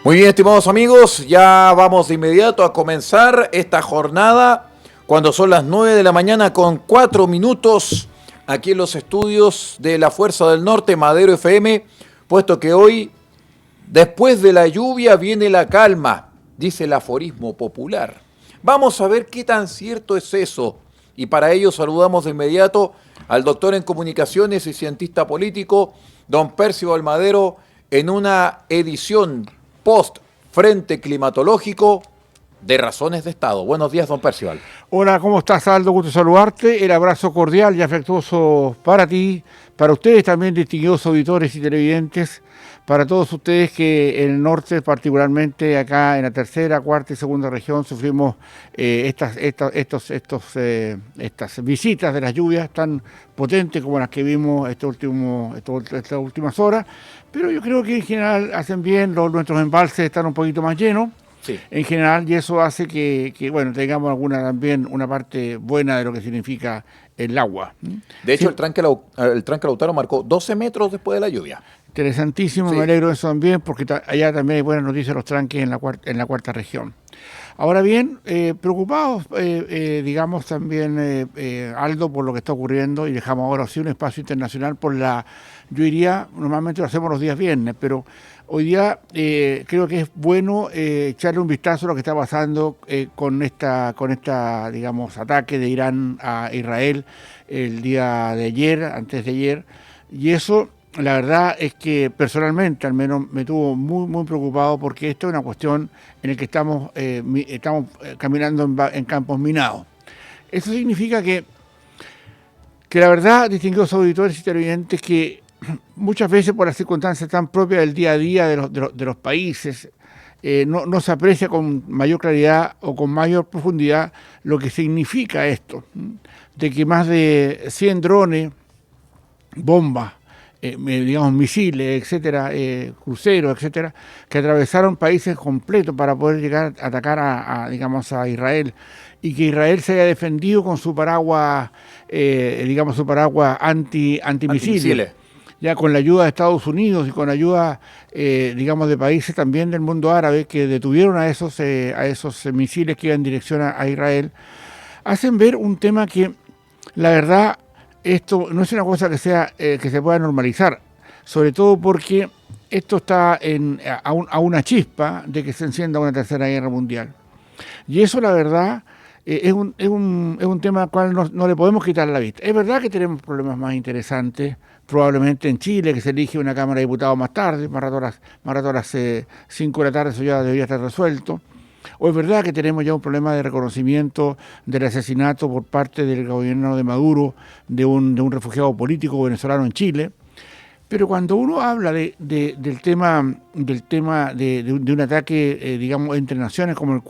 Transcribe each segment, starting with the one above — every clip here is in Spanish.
Muy bien, estimados amigos, ya vamos de inmediato a comenzar esta jornada cuando son las 9 de la mañana con 4 minutos aquí en los estudios de la Fuerza del Norte, Madero FM, puesto que hoy, después de la lluvia, viene la calma, dice el aforismo popular. Vamos a ver qué tan cierto es eso, y para ello saludamos de inmediato al doctor en comunicaciones y cientista político, don Percival Madero, en una edición post-frente climatológico de Razones de Estado. Buenos días, don Percival. Hola, ¿cómo estás, Aldo? Gusto saludarte. El abrazo cordial y afectuoso para ti, para ustedes también, distinguidos auditores y televidentes, para todos ustedes que en el norte, particularmente acá en la tercera, cuarta y segunda región, sufrimos estas visitas de las lluvias tan potentes como las que vimos estas últimas horas. Pero yo creo que en general hacen bien, nuestros embalses están un poquito más llenos. Sí. En general, y eso hace que bueno, tengamos también una parte buena de lo que significa el agua. De hecho, sí. el tranque Lautaro marcó 12 metros después de la lluvia. Interesantísimo, sí. Me alegro de eso también, porque allá también hay buenas noticias de los tranques en la cuarta región. Ahora bien, preocupados, digamos también, Aldo, por lo que está ocurriendo, y dejamos ahora sí un espacio internacional yo diría, normalmente lo hacemos los días viernes, pero hoy día creo que es bueno echarle un vistazo a lo que está pasando con esta, digamos, ataque de Irán a Israel el día de ayer, antes de ayer, y eso, la verdad es que personalmente al menos me tuvo muy, muy preocupado, porque esto es una cuestión en la que estamos caminando en campos minados. Eso significa que la verdad, distinguidos auditores y televidentes, que muchas veces por las circunstancias tan propias del día a día de los países, no se aprecia con mayor claridad o con mayor profundidad lo que significa esto, de que más de 100 drones, bombas, digamos misiles, etcétera, cruceros, etcétera, que atravesaron países completos para poder llegar a atacar a Israel, y que Israel se haya defendido con su paraguas, su paraguas antimisiles. Ya con la ayuda de Estados Unidos y con la ayuda, de países también del mundo árabe, que detuvieron a esos misiles que iban en dirección a Israel, hacen ver un tema que, la verdad, esto no es una cosa que se pueda normalizar, sobre todo porque esto está a una chispa de que se encienda una tercera guerra mundial. Y eso, la verdad, es un tema al cual no le podemos quitar la vista. Es verdad que tenemos problemas más interesantes, probablemente en Chile, que se elige una Cámara de Diputados más tarde, más rato a las 5 de la tarde, eso ya debería estar resuelto. O es verdad que tenemos ya un problema de reconocimiento del asesinato por parte del gobierno de Maduro de un refugiado político venezolano en Chile. Pero cuando uno habla del tema de un ataque, entre naciones como el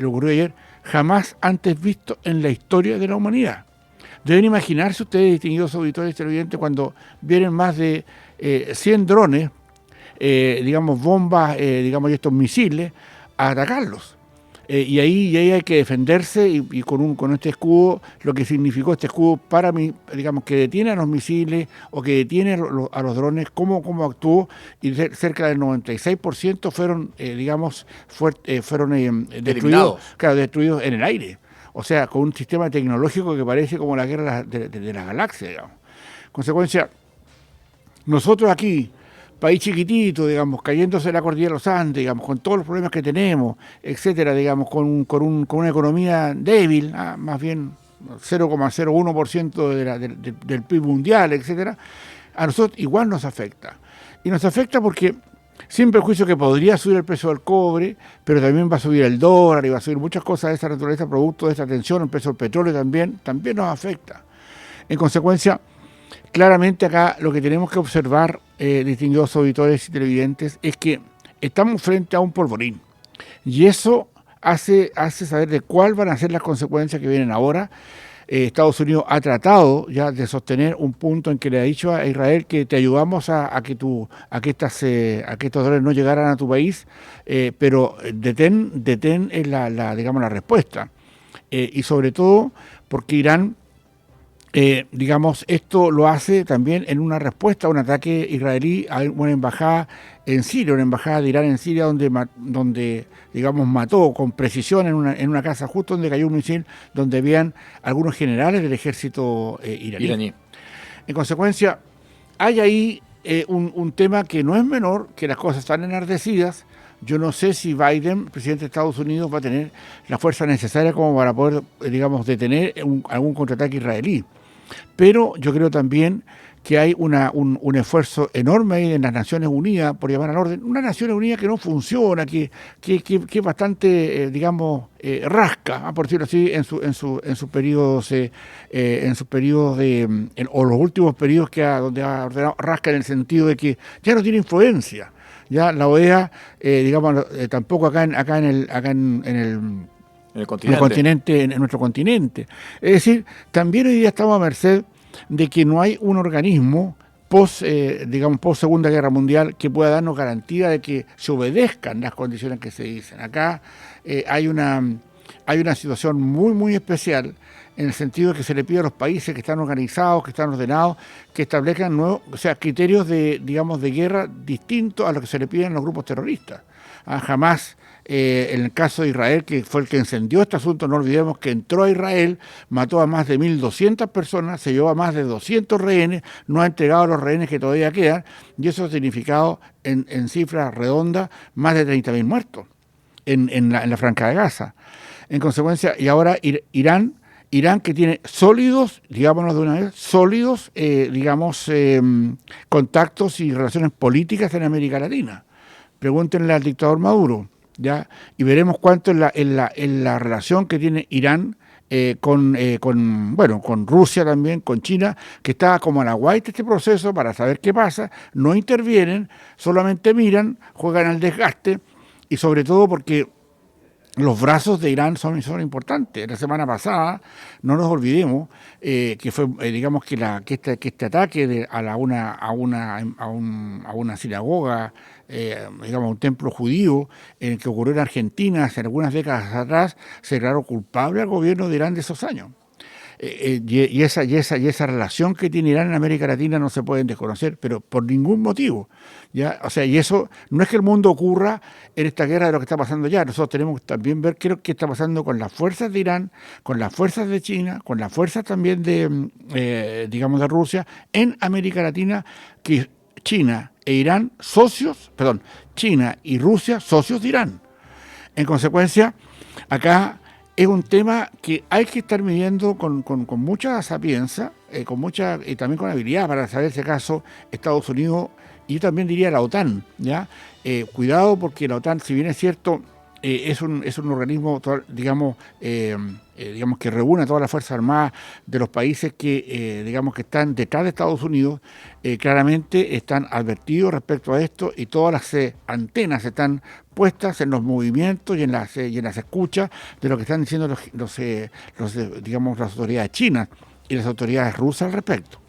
ocurrió ayer, jamás antes visto en la historia de la humanidad. Deben imaginarse ustedes, distinguidos auditores y televidentes, cuando vienen más de 100 drones, bombas, y estos misiles, a atacarlos. Y ahí hay que defenderse, y con este escudo, lo que significó este escudo para mí, que detiene a los misiles o que detiene a los drones, cómo actuó, y cerca del 96% fueron, destruidos en el aire. O sea, con un sistema tecnológico que parece como la guerra de las galaxias, digamos. Consecuencia, nosotros aquí, país chiquitito, cayéndose la cordillera de los Andes, con todos los problemas que tenemos, etcétera, con una economía débil, más bien 0,01% del PIB mundial, etcétera, a nosotros igual nos afecta. Y nos afecta porque, sin perjuicio que podría subir el precio del cobre, pero también va a subir el dólar y va a subir muchas cosas de esta naturaleza, producto de esta tensión, el precio del petróleo también nos afecta. En consecuencia, claramente acá lo que tenemos que observar, distinguidos auditores y televidentes, es que estamos frente a un polvorín. Y eso hace saber de cuáles van a ser las consecuencias que vienen ahora. Estados Unidos ha tratado ya de sostener un punto en que le ha dicho a Israel que te ayudamos a que estos dólares no llegaran a tu país, pero detén la respuesta. Y sobre todo porque Irán digamos, esto lo hace también en una respuesta a un ataque israelí a una embajada en Siria, una embajada de Irán en Siria, donde digamos, mató con precisión en una casa justo donde cayó un misil, donde habían algunos generales del ejército iraní. En consecuencia, hay ahí un tema que no es menor, que las cosas están enardecidas. Yo no sé si Biden, presidente de Estados Unidos, va a tener la fuerza necesaria como para poder, digamos, detener algún contraataque israelí. Pero yo creo también que hay un esfuerzo enorme ahí en las Naciones Unidas, por llamar al orden, una Naciones Unidas que no funciona, que es bastante, digamos, rasca, por decirlo así, en sus periodos, o los últimos periodos donde ha ordenado, rasca en el sentido de que ya no tiene influencia. Ya la OEA, digamos, tampoco acá en nuestro continente. Es decir, también hoy día estamos a merced de que no hay un organismo post Segunda Guerra Mundial que pueda darnos garantía de que se obedezcan las condiciones que se dicen. Acá hay una situación muy, muy especial en el sentido de que se le pide a los países que están organizados, que están ordenados, que establezcan criterios de guerra distintos a los que se le piden a los grupos terroristas. Jamás, en el caso de Israel, que fue el que encendió este asunto, no olvidemos que entró a Israel, mató a más de 1.200 personas, se llevó a más de 200 rehenes, no ha entregado a los rehenes que todavía quedan, y eso ha significado en cifras redondas más de 30.000 muertos en la Franja de Gaza. En consecuencia, y ahora Irán que tiene sólidos, digámonos de una vez, contactos y relaciones políticas en América Latina. Pregúntenle al dictador Maduro, ¿ya? Y veremos cuánto en la relación que tiene Irán con Rusia también, con China, que está como a la guaita este proceso para saber qué pasa, no intervienen, solamente miran, juegan al desgaste, y sobre todo porque los brazos de Irán son importantes. La semana pasada, no nos olvidemos, que fue, que este ataque a una sinagoga, un templo judío, en el que ocurrió en Argentina hace algunas décadas atrás, se declaró culpable al gobierno de Irán de esos años. Y esa relación que tiene Irán en América Latina no se pueden desconocer, pero por ningún motivo. ¿Ya? O sea, y eso no es que el mundo ocurra en esta guerra de lo que está pasando ya. Nosotros tenemos que también ver qué está pasando con las fuerzas de Irán, con las fuerzas de China, con las fuerzas también de Rusia en América Latina, que China y Rusia socios de Irán. En consecuencia, acá es un tema que hay que estar midiendo con mucha sapiencia, y también con habilidad para saber si acaso Estados Unidos, y yo también diría la OTAN, ¿ya? Cuidado, porque la OTAN, si bien es cierto, es un organismo, que reúne a todas las Fuerzas Armadas de los países que están detrás de Estados Unidos, claramente están advertidos respecto a esto, y todas las antenas están puestas en los movimientos y en las escuchas de lo que están diciendo las autoridades chinas y las autoridades rusas al respecto.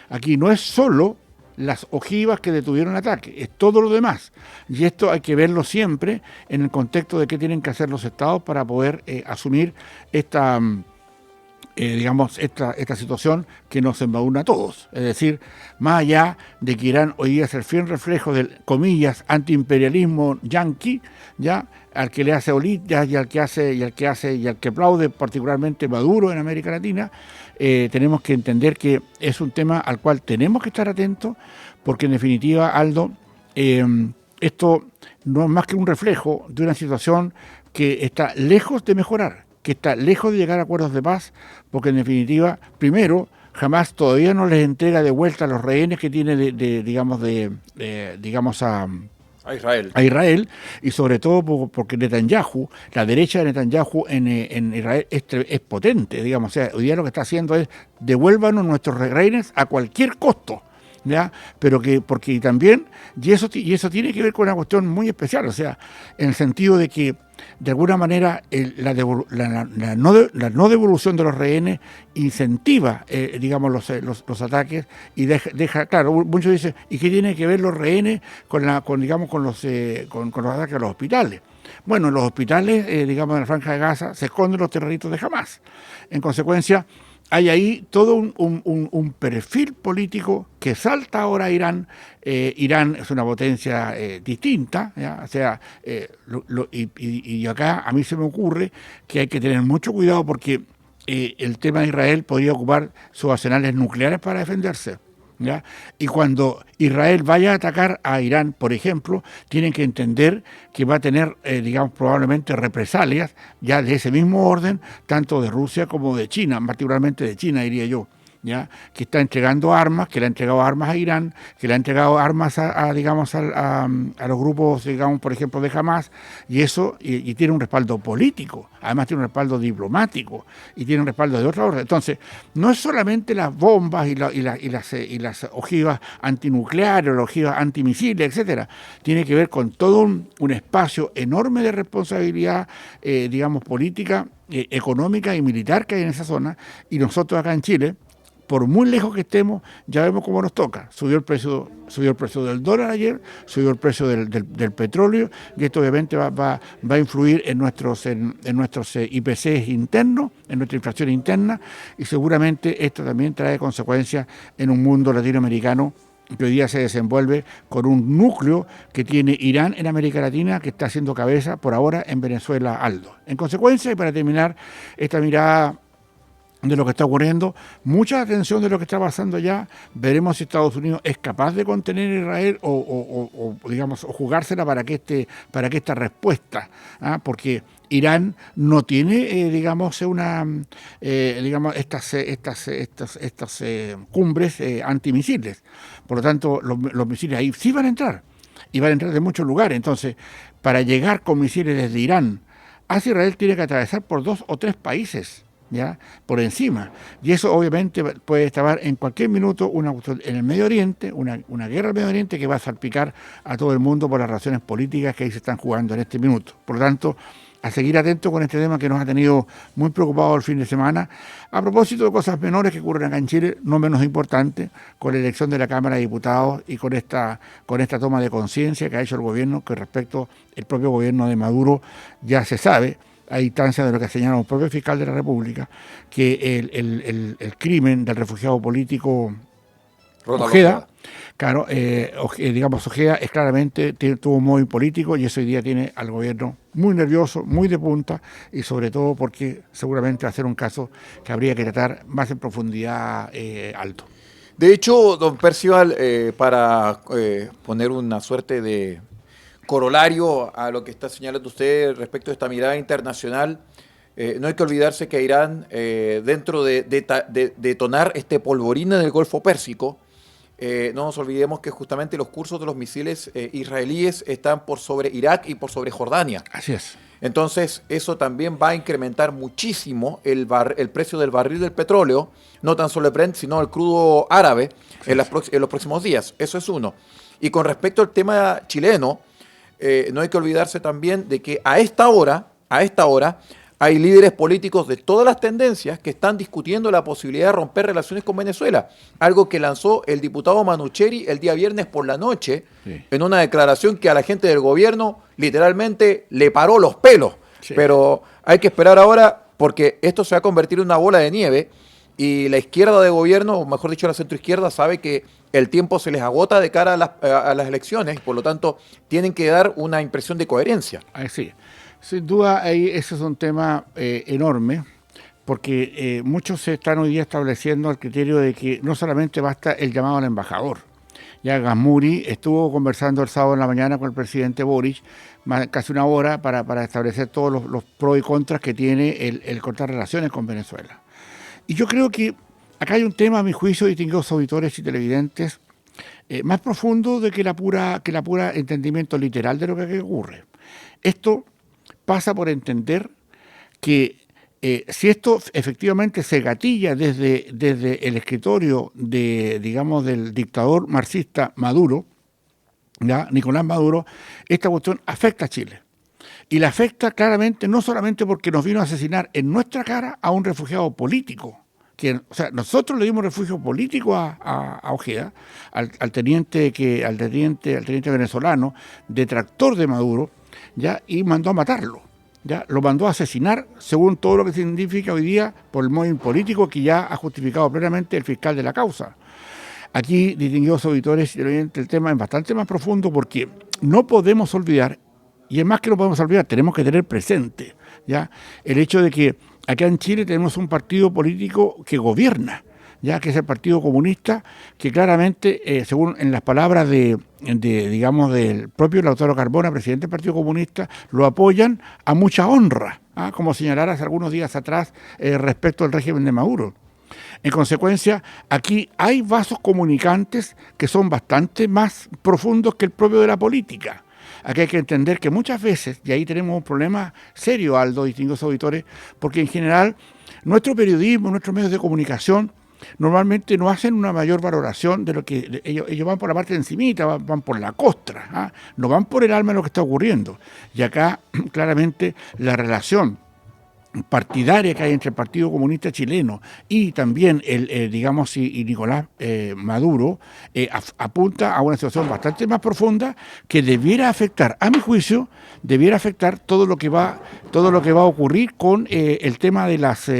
Aquí no es solo las ojivas que detuvieron el ataque, es todo lo demás. Y esto hay que verlo siempre en el contexto de qué tienen que hacer los estados para poder asumir esta situación que nos embadurna a todos. Es decir, más allá de que Irán hoy día es el fiel reflejo del, comillas, antiimperialismo yanqui, ya, al que le hace olitas y al que aplaude particularmente Maduro en América Latina, tenemos que entender que es un tema al cual tenemos que estar atentos, porque en definitiva, Aldo, esto no es más que un reflejo de una situación que está lejos de mejorar, que está lejos de llegar a acuerdos de paz, porque en definitiva, primero, jamás todavía no les entrega de vuelta a los rehenes que tiene a Israel, y sobre todo porque Netanyahu, la derecha de Netanyahu en Israel es potente, digamos. O sea, hoy día lo que está haciendo es devuélvanos nuestros rehenes a cualquier costo, ¿ya? Pero porque también, y eso tiene que ver con una cuestión muy especial, o sea, en el sentido de que de alguna manera la no devolución de los rehenes incentiva los ataques, y deja claro, muchos dicen, ¿y qué tiene que ver los rehenes con los ataques a los hospitales? Bueno, en los hospitales, en la Franja de Gaza, se esconden los terroristas de Hamás. En consecuencia, hay ahí todo un perfil político que salta ahora a Irán. Irán es una potencia distinta, ¿ya? O sea, y acá a mí se me ocurre que hay que tener mucho cuidado porque el tema de Israel podría ocupar sus arsenales nucleares para defenderse. ¿Ya? Y cuando Israel vaya a atacar a Irán, por ejemplo, tienen que entender que va a tener, digamos, probablemente represalias ya de ese mismo orden, tanto de Rusia como de China, particularmente de China, diría yo. ¿Ya? Que está entregando armas, que le ha entregado armas a Irán, que le ha entregado armas digamos, a los grupos, digamos, por ejemplo, de Hamas, y eso, y tiene un respaldo político, además tiene un respaldo diplomático, y tiene un respaldo de otra orden. Entonces, no es solamente las bombas y las ojivas antinucleares, las ojivas antimisiles, etcétera, tiene que ver con todo un espacio enorme de responsabilidad, digamos, política, económica y militar que hay en esa zona, y nosotros acá en Chile, por muy lejos que estemos, ya vemos cómo nos toca. Subió el precio del dólar ayer, subió el precio del petróleo, y esto obviamente va a influir en nuestros IPCs internos, en nuestra inflación interna, y seguramente esto también trae consecuencias en un mundo latinoamericano que hoy día se desenvuelve con un núcleo que tiene Irán en América Latina, que está haciendo cabeza por ahora en Venezuela, Aldo. En consecuencia, y para terminar esta mirada de lo que está ocurriendo, mucha atención de lo que está pasando allá. Veremos si Estados Unidos es capaz de contener a Israel o digamos, o jugársela para que esta respuesta, porque Irán no tiene, digamos, estas cumbres antimisiles. Por lo tanto, los misiles ahí sí van a entrar, y van a entrar de muchos lugares. Entonces, para llegar con misiles desde Irán hacia Israel tiene que atravesar por 2 o 3 países, ¿ya? Por encima. Y eso obviamente puede estar en cualquier minuto en el Medio Oriente, una guerra en el Medio Oriente que va a salpicar a todo el mundo por las razones políticas que ahí se están jugando en este minuto. Por lo tanto, a seguir atentos con este tema que nos ha tenido muy preocupados el fin de semana. A propósito de cosas menores que ocurren acá en Chile, no menos importantes, con la elección de la Cámara de Diputados y con esta toma de conciencia que ha hecho el gobierno, que respecto al propio gobierno de Maduro ya se sabe, a instancia de lo que ha señalado el propio fiscal de la República, que el crimen del refugiado político Ojeda, claro, digamos, Ojeda es claramente tuvo un móvil político y eso hoy día tiene al gobierno muy nervioso, muy de punta, y sobre todo porque seguramente va a ser un caso que habría que tratar más en profundidad, Alto. De hecho, don Percival, para poner una suerte de corolario a lo que está señalando usted respecto a esta mirada internacional, no hay que olvidarse que Irán, dentro de detonar este polvorín en el Golfo Pérsico, no nos olvidemos que justamente los cursos de los misiles israelíes están por sobre Irak y por sobre Jordania. Así es. Entonces, eso también va a incrementar muchísimo el precio del barril del petróleo, no tan solo el Brent, sino el crudo árabe en los próximos días. Eso es uno. Y con respecto al tema chileno, no hay que olvidarse también de que a esta hora, hay líderes políticos de todas las tendencias que están discutiendo la posibilidad de romper relaciones con Venezuela, algo que lanzó el diputado Manucheri el día viernes por la noche, sí, en una declaración que a la gente del gobierno literalmente le paró los pelos. Sí. Pero hay que esperar ahora porque esto se va a convertir en una bola de nieve y la izquierda de gobierno, o mejor dicho la centroizquierda, sabe que el tiempo se les agota de cara a las elecciones y por lo tanto tienen que dar una impresión de coherencia. Sí. Sin duda, ese es un tema enorme, porque muchos se están hoy día estableciendo el criterio de que no solamente basta el llamado al embajador. Ya Gasmuri estuvo conversando el sábado en la mañana con el presidente Boric, casi una hora, para establecer todos los pros y contras que tiene el cortar relaciones con Venezuela. Y yo creo que acá hay un tema, a mi juicio, distinguidos auditores y televidentes, más profundo de que la pura entendimiento literal de lo que ocurre. Esto pasa por entender que si esto efectivamente se gatilla desde el escritorio del dictador marxista Maduro, ¿ya? Nicolás Maduro, esta cuestión afecta a Chile. Y la afecta claramente no solamente porque nos vino a asesinar en nuestra cara a un refugiado político. O sea, nosotros le dimos refugio político a Ojeda, al teniente venezolano, detractor de Maduro, ¿ya? Y mandó a matarlo, ya lo mandó a asesinar, según todo lo que significa hoy día por el móvil político que ya ha justificado plenamente el fiscal de la causa. Aquí, distinguidos auditores, el tema es bastante más profundo porque no podemos olvidar, y es más que no podemos olvidar, tenemos que tener presente ya el hecho de que acá en Chile tenemos un partido político que gobierna, ya que es el Partido Comunista, que claramente, según en las palabras digamos, del propio Lautaro Carmona, presidente del Partido Comunista, lo apoyan a mucha honra, como señalara hace algunos días atrás respecto al régimen de Maduro. En consecuencia, aquí hay vasos comunicantes que son bastante más profundos que el propio de la política. Aquí hay que entender que muchas veces, y ahí tenemos un problema serio, Aldo, distinguidos auditores, porque en general nuestro periodismo, nuestros medios de comunicación, normalmente no hacen una mayor valoración de lo que ellos van por la parte de encimita, van por la costra, no van por el alma de lo que está ocurriendo. Y acá, claramente, la relación partidaria que hay entre el Partido Comunista Chileno y también digamos y Nicolás Maduro apunta a una situación bastante más profunda que debiera afectar, a mi juicio, todo lo que va a ocurrir con el tema de las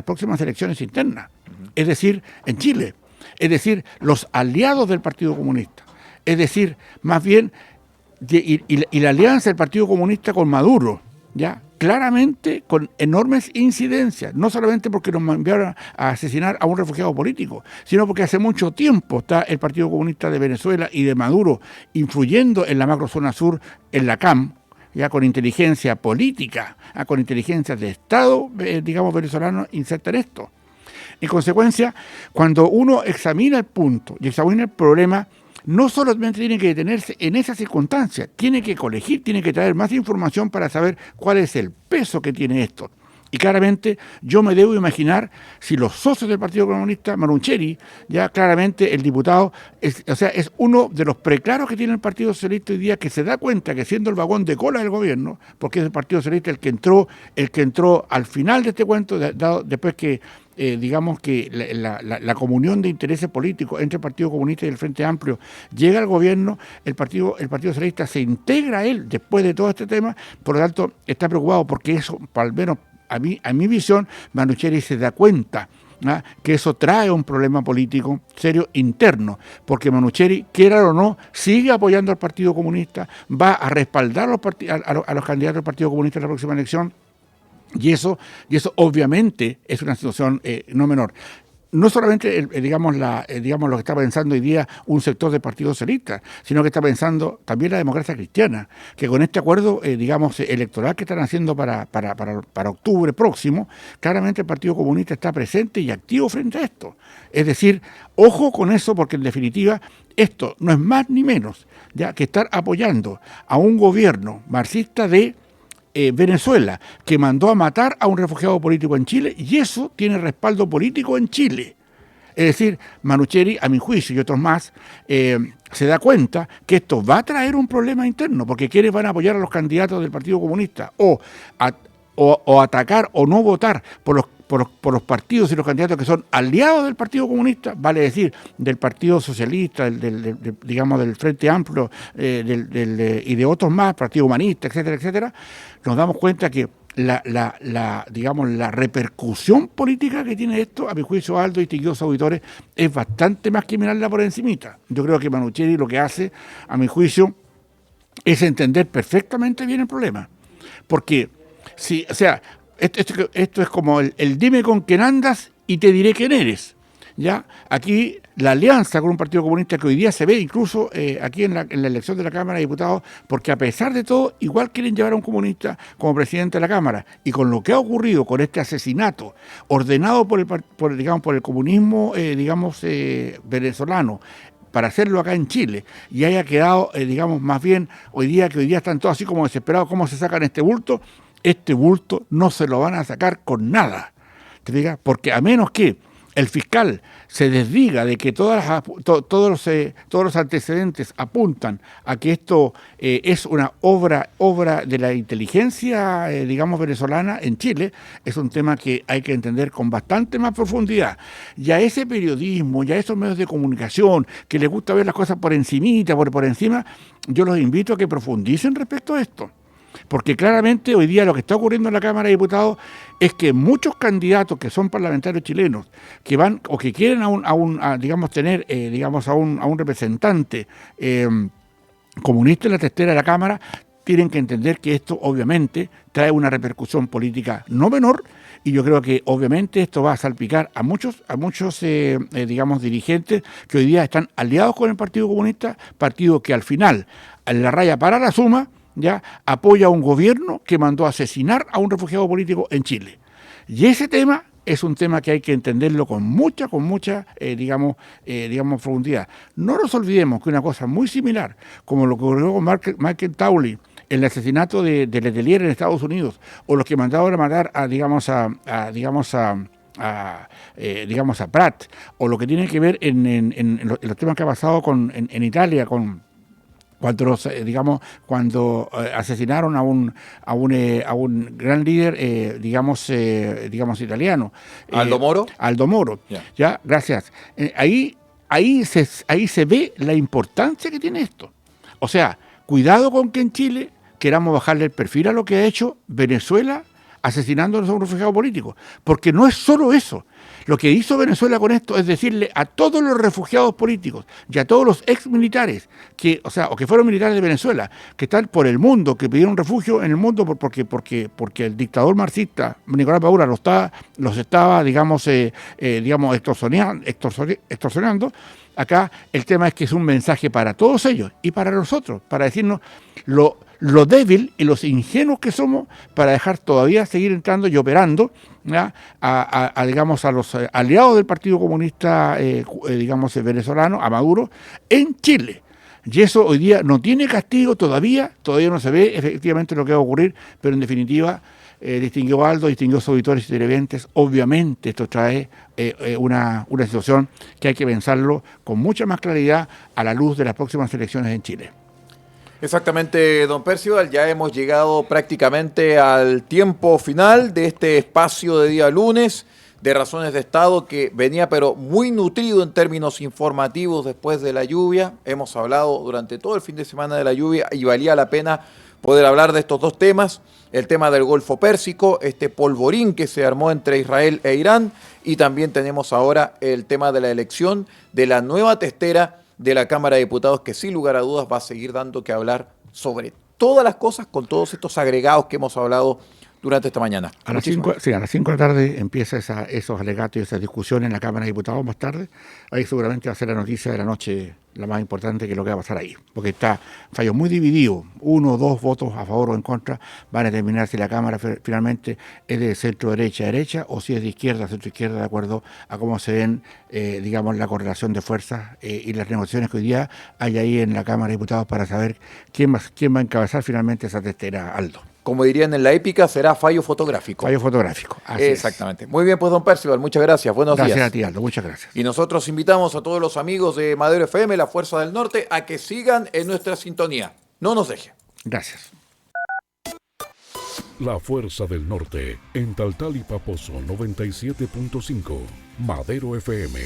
próximas elecciones internas, es decir, en Chile, es decir, los aliados del Partido Comunista, es decir, más bien y la alianza del Partido Comunista con Maduro, ya claramente con enormes incidencias, no solamente porque nos enviaron a asesinar a un refugiado político, sino porque hace mucho tiempo está el Partido Comunista de Venezuela y de Maduro influyendo en la macrozona sur, en la CAM, ya con inteligencia política, con inteligencia de Estado, digamos, venezolano, inserta en esto. En consecuencia, cuando uno examina el punto y examina el problema, no solamente tiene que detenerse en esa circunstancia, tiene que colegir, tiene que traer más información para saber cuál es el peso que tiene esto. Y claramente yo me debo imaginar si los socios del Partido Comunista, Manucheri, ya claramente el diputado, es uno de los preclaros que tiene el Partido Socialista hoy día, que se da cuenta que siendo el vagón de cola del gobierno, porque es el Partido Socialista el que entró al final de este cuento, después que digamos que la comunión de intereses políticos entre el Partido Comunista y el Frente Amplio llega al gobierno, el Partido Socialista se integra a él después de todo este tema, por lo tanto está preocupado porque eso, al menos a mi visión, Manucheri se da cuenta que eso trae un problema político serio interno, porque Manucheri, quiera o no, sigue apoyando al Partido Comunista, va a respaldar a los candidatos del Partido Comunista en la próxima elección, y eso obviamente es una situación no menor. No solamente, digamos, lo que está pensando hoy día un sector del Partido Socialista, sino que está pensando también la democracia cristiana, que con este acuerdo, electoral que están haciendo para octubre próximo, claramente el Partido Comunista está presente y activo frente a esto. Es decir, ojo con eso, porque en definitiva esto no es más ni menos ya que estar apoyando a un gobierno marxista de Venezuela, que mandó a matar a un refugiado político en Chile, y eso tiene respaldo político en Chile. Es decir, Manucheri, a mi juicio y otros más, se da cuenta que esto va a traer un problema interno, porque quienes van a apoyar a los candidatos del Partido Comunista o atacar o no votar por los partidos y los candidatos que son aliados del Partido Comunista, vale decir, del Partido Socialista, digamos del Frente Amplio y de otros más, Partido Humanista, etcétera, etcétera, nos damos cuenta que la repercusión política que tiene esto, a mi juicio, Aldo y distinguidos auditores, es bastante más que mirarla por encimita. Yo creo que Manucheri lo que hace, a mi juicio, es entender perfectamente bien el problema. Porque, esto es como el dime con quién andas y te diré quién eres. ¿Ya? Aquí la alianza con un Partido Comunista que hoy día se ve incluso aquí en la elección de la Cámara de Diputados, porque a pesar de todo, igual quieren llevar a un comunista como presidente de la Cámara, y con lo que ha ocurrido con este asesinato ordenado por el comunismo venezolano, para hacerlo acá en Chile, y haya quedado, más bien, hoy día están todos así como desesperados, ¿cómo se sacan este bulto? Este bulto no se lo van a sacar con nada, ¿te fijas? Porque a menos que el fiscal se desdiga de que todos los antecedentes apuntan a que esto es una obra de la inteligencia, venezolana en Chile, es un tema que hay que entender con bastante más profundidad. Y a ese periodismo, y a esos medios de comunicación que les gusta ver las cosas por encimita, por encima, yo los invito a que profundicen respecto a esto. Porque claramente hoy día lo que está ocurriendo en la Cámara de Diputados es que muchos candidatos que son parlamentarios chilenos, que van o que quieren digamos, tener digamos, a un representante comunista en la testera de la Cámara, tienen que entender que esto obviamente trae una repercusión política no menor, y yo creo que obviamente esto va a salpicar a muchos digamos, dirigentes que hoy día están aliados con el Partido Comunista, partido que al final, en la raya para la suma, ya apoya a un gobierno que mandó a asesinar a un refugiado político en Chile. Y ese tema es un tema que hay que entenderlo con mucha digamos, profundidad. No nos olvidemos que una cosa muy similar, como lo que ocurrió con Michael Townley, el asesinato de Letelier en Estados Unidos, o los que mandaron a matar a Pratt, o lo que tiene que ver en los temas que ha pasado en Italia cuando asesinaron a un gran líder, digamos italiano. ¿Aldo Moro? Aldo Moro. Yeah. Ya, gracias. Ahí se ve la importancia que tiene esto. O sea, cuidado con que en Chile queramos bajarle el perfil a lo que ha hecho Venezuela asesinando a un refugiado político. Porque no es solo eso. Lo que hizo Venezuela con esto es decirle a todos los refugiados políticos y a todos los exmilitares o que fueron militares de Venezuela, que están por el mundo, que pidieron refugio en el mundo porque el dictador marxista Nicolás Maduro los estaba, digamos, extorsionando. Acá el tema es que es un mensaje para todos ellos y para nosotros, para decirnos lo débil y los ingenuos que somos para dejar todavía seguir entrando y operando, ¿ya? Digamos, a los aliados del Partido Comunista digamos, venezolano, a Maduro, en Chile. Y eso hoy día no tiene castigo todavía no se ve efectivamente lo que va a ocurrir, pero en definitiva, distinguió Aldo, distinguió sus auditores y televidentes, obviamente esto trae una situación que hay que pensarlo con mucha más claridad a la luz de las próximas elecciones en Chile. Exactamente, don Percival, ya hemos llegado prácticamente al tiempo final de este espacio de día lunes de Razones de Estado, que venía pero muy nutrido en términos informativos después de la lluvia. Hemos hablado durante todo el fin de semana de la lluvia y valía la pena poder hablar de estos dos temas, el tema del Golfo Pérsico, este polvorín que se armó entre Israel e Irán, y también tenemos ahora el tema de la elección de la nueva testera de la Cámara de Diputados, que sin lugar a dudas va a seguir dando que hablar sobre todas las cosas con todos estos agregados que hemos hablado durante esta mañana. A las 5 de la tarde empieza esos alegatos y esas discusiones en la Cámara de Diputados más tarde. Ahí seguramente va a ser la noticia de la noche la más importante, que es lo que va a pasar ahí. Porque está fallo muy dividido. 1 o 2 votos a favor o en contra van a determinar si la Cámara finalmente es de centro-derecha a derecha o si es de izquierda a centro-izquierda, de acuerdo a cómo se ven, digamos, la correlación de fuerzas y las negociaciones que hoy día hay ahí en la Cámara de Diputados para saber quién va a encabezar finalmente esa testera, Aldo. Como dirían en la épica, será fallo fotográfico. Fallo fotográfico, así exactamente. Es. Muy bien, pues, don Percival, muchas gracias. Buenos días. Gracias a ti, Aldo, muchas gracias. Y nosotros invitamos a todos los amigos de Madero FM, La Fuerza del Norte, a que sigan en nuestra sintonía. No nos dejen. Gracias. La Fuerza del Norte, en Taltal y Paposo 97.5, Madero FM.